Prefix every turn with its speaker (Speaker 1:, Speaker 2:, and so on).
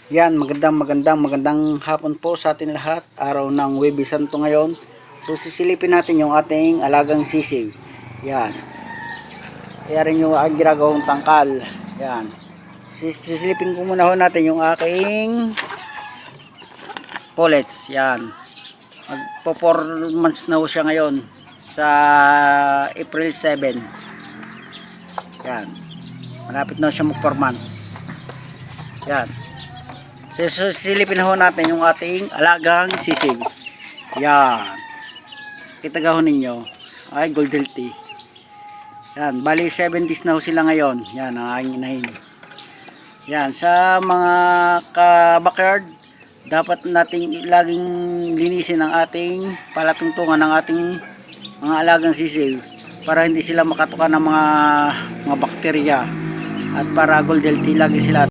Speaker 1: Yan, magandang hapon po sa atin lahat. Araw ng Huwebes Santo ngayon. So sisilipin natin yung ating alagang sisig. Yan. Yan rin yung aking ginagawang tangkal. Yan. Sisilipin ko muna ho natin yung aking pullets. Yan. Magpo 4 months na ho siya ngayon sa April 7. Yan. Malapit na siya mag 4 months. Yan. So silipin ho natin yung ating alagang sisig. Yan. Kitagaho ninyo. Ay, golden tea. Yan. Bali 70s na ho sila ngayon. Yan ang aking inahin. Yan. Sa mga ka-backyard, dapat nating laging linisin ang ating palatungtungan ng ating mga alagang sisig para hindi sila makatuka ng mga bakterya at para golden tea lagi sila